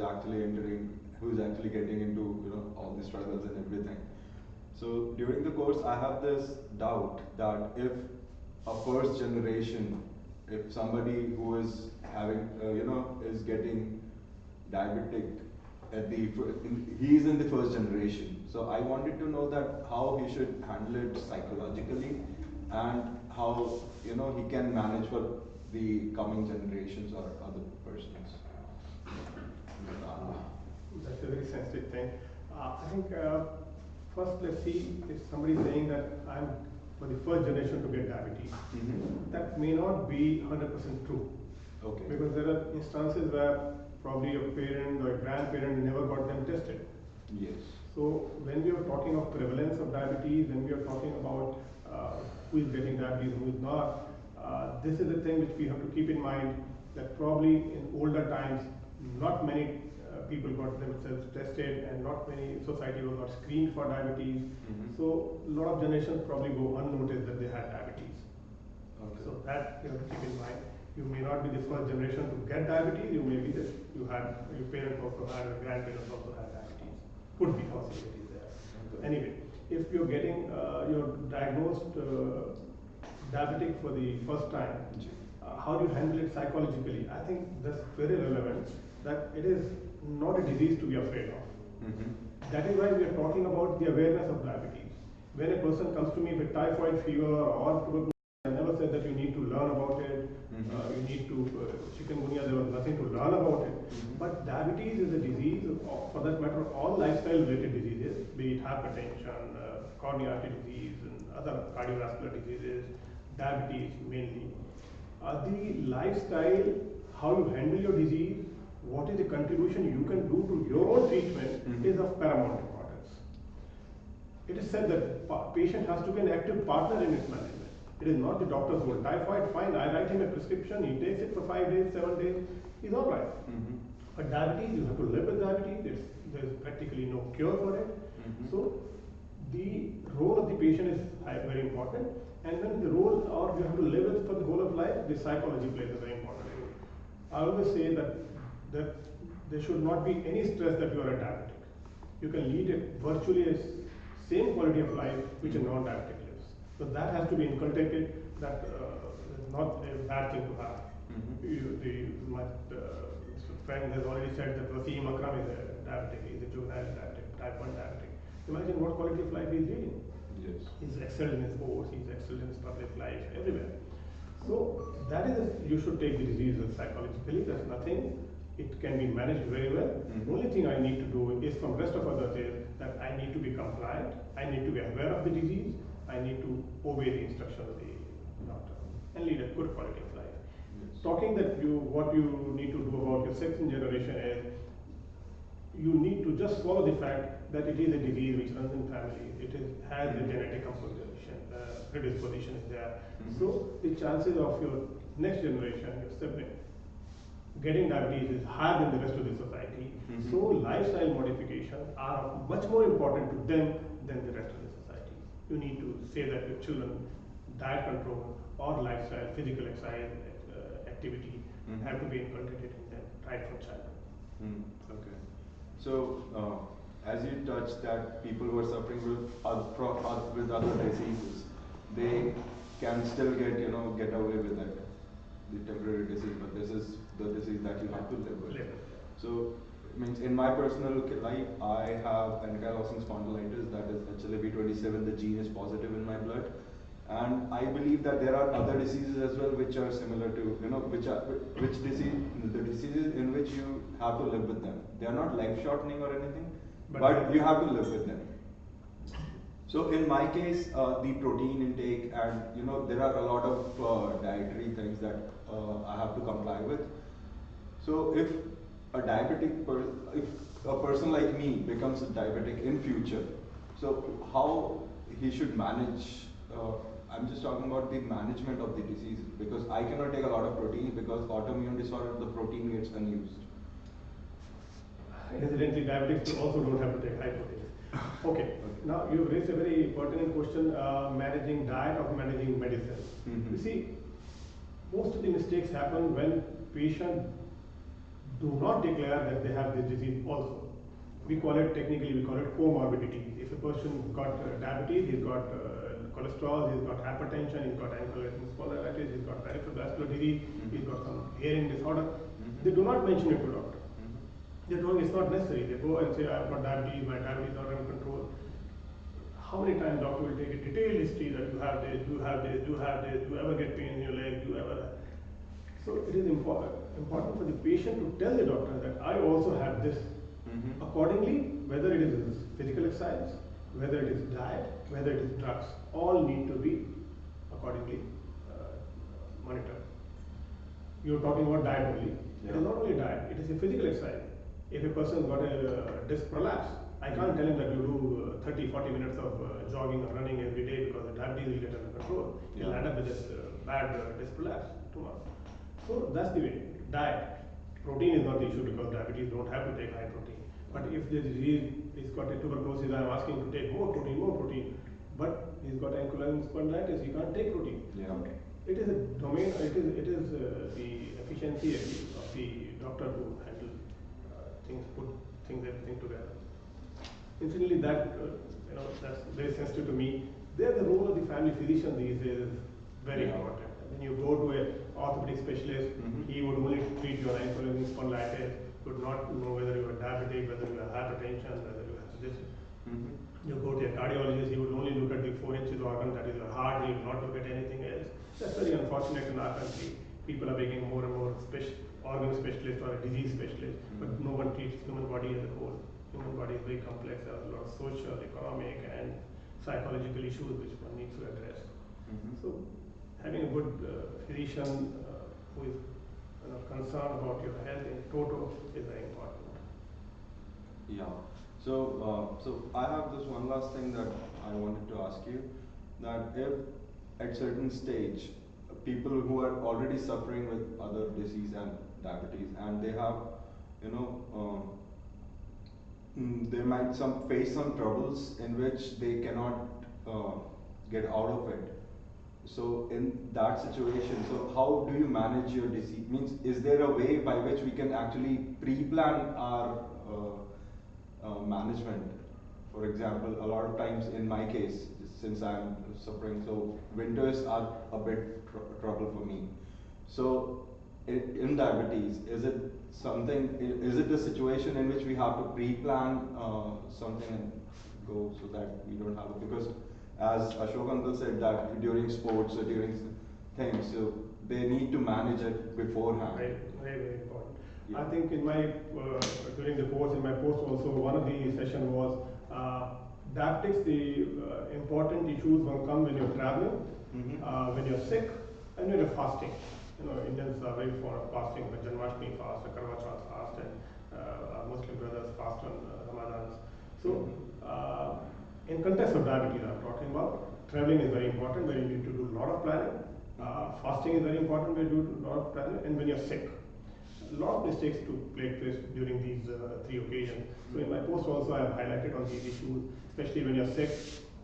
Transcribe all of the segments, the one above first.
actually entering, who's actually getting into all the struggles and everything. So during the course, I have this doubt that if a first generation, if somebody who is having, is getting diabetic at he is in the first generation. So I wanted to know that how he should handle it psychologically, and how he can manage for the coming generations or other persons. That's a very sensitive thing. I think first let's see if somebody is saying that I'm for the first generation to get diabetes. That may not be 100% true. Okay. Because there are instances where probably a parent or a grandparent never got them tested. Yes. So when we are talking of prevalence of diabetes, when we are talking about who is getting diabetes, who is not, this is the thing which we have to keep in mind, that probably in older times, not many people got themselves tested, and not many society was not screened for diabetes. So a lot of generations probably go unnoticed that they had diabetes. Okay. So that you have to keep in mind. You may not be the first generation to get diabetes. You may be that you had, your parents also had, or grandparents also had diabetes. Could be possibilities there. Okay. Anyway, if you're getting you're diagnosed diabetic for the first time, how do you handle it psychologically? I think that's very relevant. That it is not a disease to be afraid of. That is why we are talking about the awareness of diabetes. When a person comes to me with typhoid fever or tuberculosis, I never said that you need to learn about it. You need to chikungunya. There was nothing to learn about it. But diabetes is a disease, for that matter, all lifestyle-related diseases, be it hypertension, coronary artery disease, and other cardiovascular diseases, diabetes mainly. The lifestyle, how you handle your disease, what is the contribution you can do to your own treatment is of paramount importance. It is said that patient has to be an active partner in its management. It is not the doctor's role. Typhoid, fine, I write him a prescription, he takes it for 5 days, 7 days, he's all right. But diabetes, you have to live with diabetes. There's practically no cure for it. So the role of the patient is very important. And when the role, or you have to live it for the whole of life, the psychology plays a very important role. I always say that there should not be any stress that you are a diabetic. You can lead a virtually a same quality of life which a non-diabetic lives. So that has to be inculcated. That is not a bad thing to have. My friend has already said that Wasim Akram is a diabetic. He is a juvenile diabetic, type 1 diabetic. Imagine what quality of life he is leading. Yes. He's excelled in his sports, he's excelled in his public life, everywhere. So that is, you should take the disease psychologically. That's nothing. It can be managed very well. The only thing I need to do is, from rest of others, is that I need to be compliant. I need to be aware of the disease. I need to obey the instruction of the doctor and lead a good quality of life. Yes. Talking that what you need to do about your second generation is, you need to just swallow the fact that it is a disease which runs in family. It has a genetic composition, predisposition is there. So the chances of your next generation, your sibling, getting diabetes is higher than the rest of the society. So lifestyle modifications are much more important to them than the rest of the society. You need to say that your children, diet control or lifestyle, physical exercise, activity have to be inculcated in them right from childhood. Okay. So, as you touched that people who are suffering with other diseases, they can still get away with it, the temporary disease, but this is the disease that you have to live with. So, means in my personal life, I have ankylosing spondylitis, that is HLA-B27, the gene is positive in my blood. And I believe that there are other diseases as well which are similar to, the diseases in which you have to live with them. They are not life shortening or anything, but you have to live with them. So in my case, the protein intake, and there are a lot of dietary things that I have to comply with. So if if a person like me becomes a diabetic in future, so how he should manage? I'm just talking about the management of the disease, because I cannot take a lot of protein, because autoimmune disorder, the protein gets unused. Incidentally, diabetics also don't have to take high protein. Okay. Now you've raised a very pertinent question: managing diet or managing medicine. You see, most of the mistakes happen when patient do not declare that they have this disease also. We call it, technically we call it comorbidity. If a person's got diabetes, he's got cholesterol, he's got hypertension, he's got ankylosing spondylitis, he's got peripheral vascular disease, he's got some hearing disorder, they do not mention it to doctor. They don't, it's not necessary. They go and say, I've got diabetes, my diabetes is not under control. How many times doctor will take a detailed history that you have this, you have this, you have this, you ever get pain in your leg, you ever. So it is important for the patient to tell the doctor that I also have this. Accordingly, whether it is physical exercise, whether it is diet, whether it is drugs, all need to be accordingly monitored. You're talking about diet only. Yeah. It is not only diet, it is a physical exercise. If a person has got a disc prolapse, I can't tell him that you do 30-40 minutes of jogging or running every day because the diabetes will get under control. You'll end up with this bad disc prolapse tomorrow. So that's the way. Diet. Protein is not the issue because diabetes don't have to take high protein. But if the disease is got a tuberculosis, I'm asking to take more protein. But he's got ankylosing spondylitis, he can't take protein. Yeah. It is a domain. It is the efficiency of the doctor to handle things, put things, everything together. Incidentally, that that's very sensitive to me. There, the role of the family physician these days is very important. When you go to a orthopedic specialist, he would only treat your ankylosing spondylitis, would not know whether you are diabetic, whether you have hypertension, whether you have this. You go to a cardiologist, he would only look at the 4 inches organ, that is your heart, he will not look at anything else. That's very unfortunate in our country. People are becoming more and more organ specialists or a disease specialist, but no one treats human body as a whole. Human body is very complex. There are a lot of social, economic, and psychological issues which one needs to address. So, having a good physician who is concerned about your health in toto is very important. Yeah. So I have this one last thing that I wanted to ask you, that if at certain stage people who are already suffering with other disease and diabetes, and they have, they might face some troubles in which they cannot get out of it. So in that situation, so how do you manage your disease? Means, is there a way by which we can actually pre-plan our management? For example, a lot of times in my case, since I'm suffering, so winters are a bit trouble for me. So in diabetes, is it something? Is it a situation in which we have to pre-plan something and go so that we don't have it? Because as Ashok uncle said that during sports or during things, so they need to manage it beforehand. Very, very, very important. Yeah. I think in my during the course, in my post also, one of the session was diabetics. The important issues will come when you're traveling, when you're sick, and when you're fasting. Indians are very fond of fasting. The Janmashtami fast, the Karwa Chauth fast, and our Muslim brothers fast on Ramadans. So, in context of diabetes, I'm talking about traveling is very important, where you need to do a lot of planning. Fasting is very important, where you do a lot of planning, and when you're sick. A lot of mistakes to take place during these 3 occasions. So in my post also I have highlighted on these issues, especially when you're sick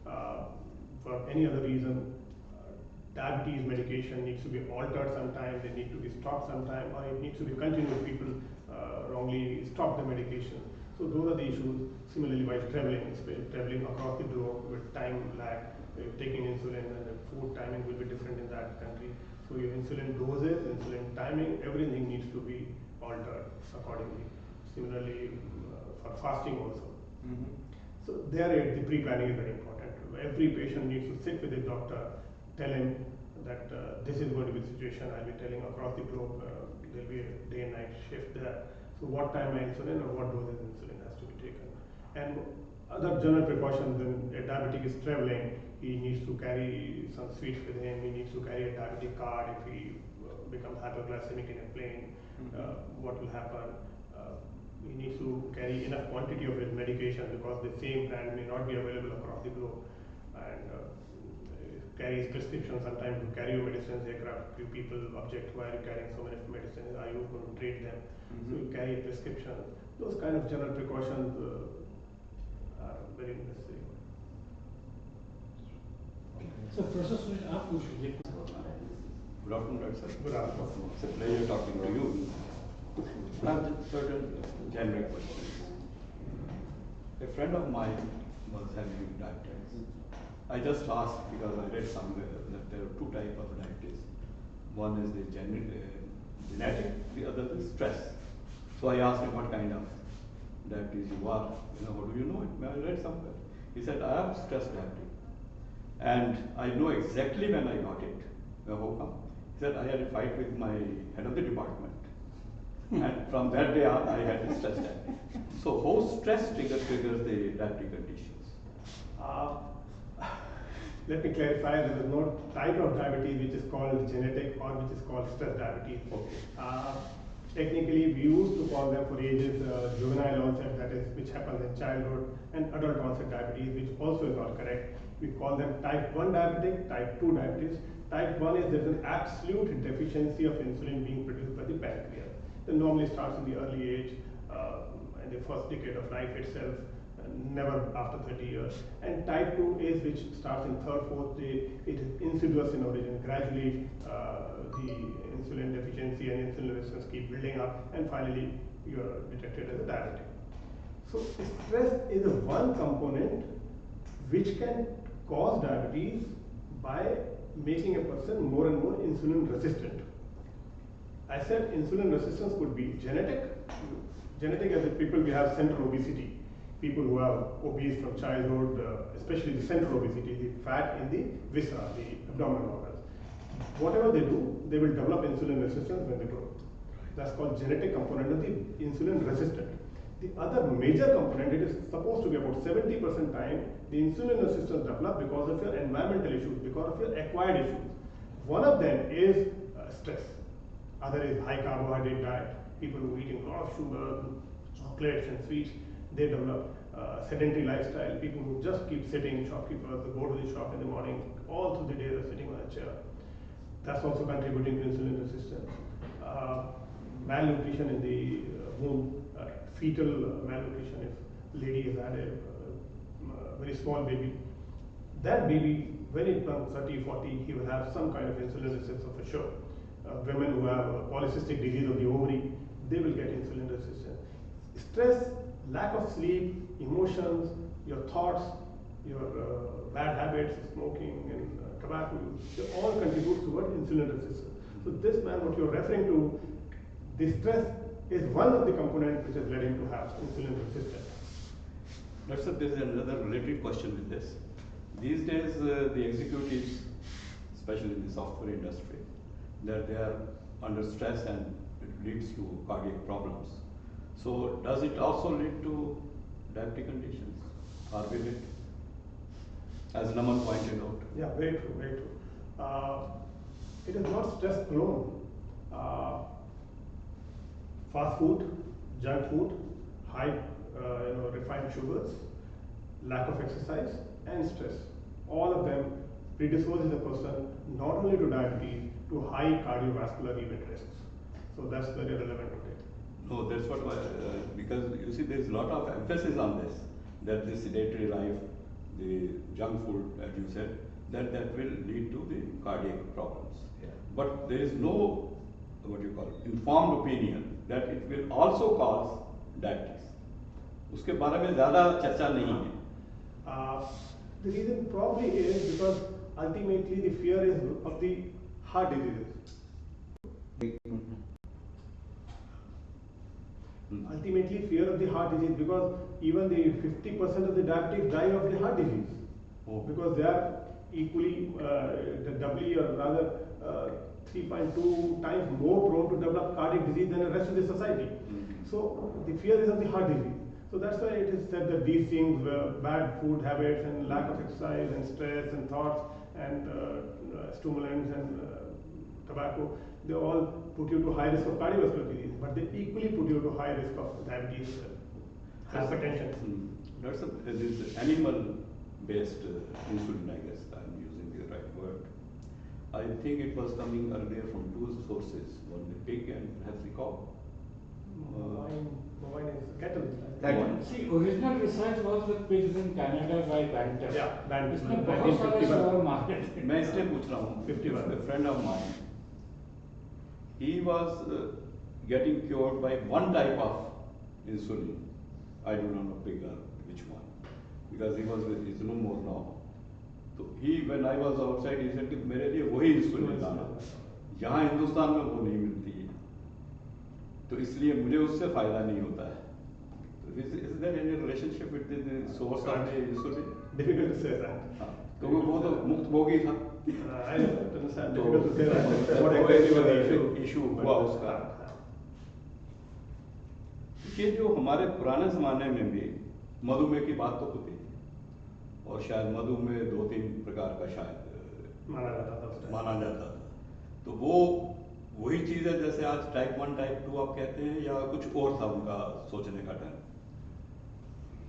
for any other reason. Diabetes medication needs to be altered sometime, they need to be stopped sometime, or it needs to be continued. People wrongly stop the medication. So those are the issues. Similarly, while traveling across the globe with time lag, taking insulin and the food timing will be different in that country. So your insulin doses, insulin timing, everything needs to be altered accordingly. Similarly, for fasting also. So there the pre-planning is very important. Every patient needs to sit with the doctor, tell him that this is going to be the situation. I'll be telling across the globe, there'll be a day and night shift there. So what time my insulin or what doses insulin has to be taken. And other general precautions when a diabetic is traveling, he needs to carry some sweets with him, he needs to carry a diabetic card if he becomes hypoglycemic in a plane, what will happen. He needs to carry enough quantity of his medication because the same brand may not be available across the globe. And carry his prescription. Sometimes you carry your medicines, aircraft, few people object, why are you carrying so many medicines, are you going to trade them? So you carry a prescription. Those kind of general precautions are very necessary. So, Professor Suresh, आप पूछिए. Good afternoon, Dr. Sir. Good afternoon. It's a pleasure talking to you. I have certain generic questions. A friend of mine was having diabetes. I just asked because I read somewhere that there are two types of diabetes. One is the genetic, the other is stress. So I asked him what kind of diabetes you are. How do you know it? I read somewhere. He said, I have stress diabetes. And I know exactly when I got it. How come? He said, I had a fight with my head of the department. And from that day on, I had the stress diabetes. So how stress triggers the diabetic conditions? Uh, Let me clarify, there is no type of diabetes which is called genetic or which is called stress diabetes. Okay. Technically, we used to call them for ages juvenile onset, that is, which happens in childhood, and adult onset diabetes, which also is not correct. We call them type 1 diabetic, type 2 diabetes. Type 1 is there's an absolute deficiency of insulin being produced by the pancreas. It normally starts in the early age, in the first decade of life itself, never after 30 years. And type 2 is which starts in third, fourth day. It is insidious in origin. Gradually, the insulin deficiency and insulin resistance keep building up, and finally, you are detected as a diabetic. So, stress is a one component which can cause diabetes by making a person more and more insulin resistant. I said insulin resistance could be genetic. Genetic as in people we have central obesity. People who are obese from childhood, especially the central obesity, the fat in the viscera, the abdominal organs. Whatever they do, they will develop insulin resistance when they grow. That's called genetic component of the insulin resistant. The other major component, it is supposed to be about 70% time, the insulin resistance develops because of your environmental issues, because of your acquired issues. One of them is stress. Other is high carbohydrate diet. People who are eating a lot of sugar, chocolates and sweets, they develop sedentary lifestyle. People who just keep sitting, shopkeepers, they go to the shop in the morning, all through the day they're sitting on a chair. That's also contributing to insulin resistance. Malnutrition in the womb, fetal malnutrition, if lady has had a very small baby, that baby, when it comes 30, 40, he will have some kind of insulin resistance for sure. Women who have polycystic disease of the ovary, they will get insulin resistance. Stress, lack of sleep, emotions, your thoughts, your bad habits, smoking and tobacco use, they all contribute toward insulin resistance. So this man, what you're referring to, the stress is one of the components which has led him to have insulin resistance. That's there is another related question with this. These days, the executives, especially in the software industry, that they are under stress and it leads to cardiac problems. So does it also lead to diabetic conditions? Or will it? As Naman pointed out. Yeah, very true, very true. It is not stress alone. Fast food, junk food, high refined sugars, lack of exercise, and stress. All of them predisposes a person not only to diabetes, to high cardiovascular event risks. So that's very relevant today. No, that's what, because you see there is a lot of emphasis on this, that the sedentary life, the junk food, as you said, that will lead to the cardiac problems. Yeah. But there is no, what you call, informed opinion that it will also cause diabetes. उसके बारे में ज़्यादा चर्चा नहीं है. The reason probably is because ultimately the fear is of the heart diseases. Ultimately fear of the heart disease, because even the 50% of the diabetics die of the heart disease. Oh. Because they are equally, doubly or rather 3.2 times more prone to develop cardiac disease than the rest of the society. So the fear is of the heart disease. So that's why it is said that these things, bad food habits and lack of exercise and stress and thoughts and stimulants and tobacco, they all put you to high risk of cardiovascular disease, but they equally put you to high risk of diabetes, hypertension. That's this animal-based insulin, I guess I'm using the right word. I think it was coming earlier from two sources, one the pig and perhaps the cow. Bovine is cattle. See, original research was with pigs in Canada by Pant. Yeah, Pant. इसमें बहुत सारे share market है. मैं इसलिए पूछ रहा हूँ, 51. A friend of mine, he was getting cured by one type of insulin. I do not know bigger which one, because he was with insulin more now. So he, when I was outside, he said कि मेरे लिए वही insulin लाना, यहाँ हिंदुस्तान में वो नहीं मिलती है, तो इसलिए मुझे उससे फायदा नहीं होता है. तो is there any relationship with the source of the insulin? Difficult to say that. हाँ, तो वो तो मुक्त भोगी था. I don't understand. तो Difficult to say that. What वो exactly was the एक issue? issue हुआ उसका. ये जो हमारे पुराने ज़माने में भी मधुमेह की बात तो होती थी, और शायद मधुमेह 2-3 प्रकार का शायद माना जाता था उस time. माना जाता था. तो वो वही चीज़ है जैसे आज टाइप 1 टाइप 2 आप कहते हैं, या कुछ और था उनका सोचने का टाइम?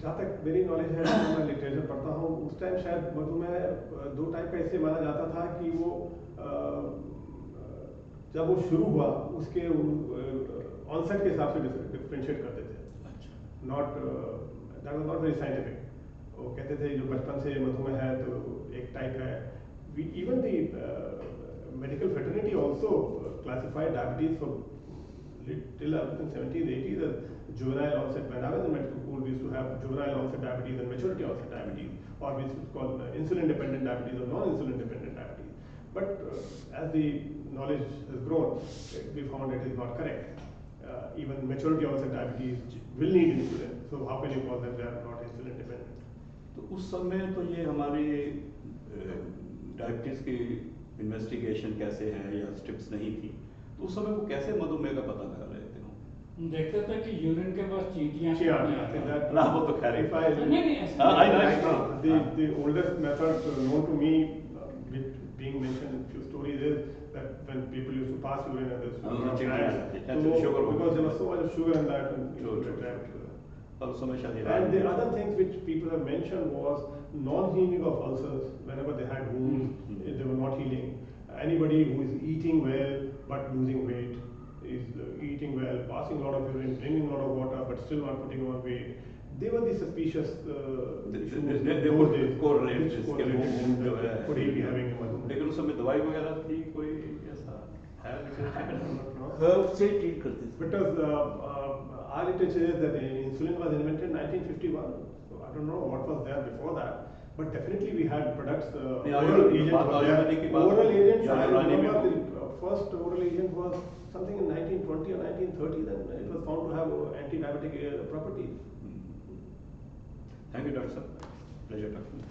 जहाँ तक मेरी नॉलेज है, जहाँ मैं लिटरेचर पढ़ता हूँ, उस टाइम शायद मधुमेह 2 टाइप का इसलिए माना जाता था कि वो जब वो शुरू हुआ उसके ऑनसेट के हिसाब से डिफरेंशिएट करते थे. Not that was not very scientific. वो कहते थे जो बचपन से मधुमेह है तो एक टाइप है. Even the medical fraternity also classified diabetes for till in 70s 80s as juvenile onset. When I was in medical school, we used to have juvenile onset diabetes and maturity onset diabetes, or we used to call insulin dependent diabetes or non-insulin dependent diabetes. But as the knowledge has grown, we found it is not correct. Even maturity onset diabetes will need insulin. So how can you call them they are not insulin dependent? तो उस समय तो ये हमारी diabetes की investigation कैसे है या स्टेप्स नहीं थी, तो उस समय वो कैसे मधुमेह का पता लगा रहे थे? हम देखते थे कि यूरिन के पास चींटियां ना वो तो खैर If I नहीं ऐसा right now, the oldest method known to me, which being mentioned in few stories, is that when people used to pass urine and this, because there was so much of sugar in that, और उस समय शायद and the other things which people have mentioned was non-healing of ulcers. Whenever they had wounds, they were not healing. Anybody who is eating well but losing weight, is eating well, passing a lot of urine, drinking a lot of water, but still not putting on weight. They were the suspicious issues. they would correlate this कि वो जो है, could he be having a mधुमेह? लेकिन उस समय दवाई वगैरह थी कोई ऐसा है? हर्ब से ट्रीट करते थे. Because our literature is that insulin was invented in 1951. So I don't know what was there before that. But definitely we had products, oral agents were there. Oral agents, I remember the first oral agent was something in 1920 or 1930, then it was found to have anti-diabetic properties. Thank you, Doctor. Pleasure talking.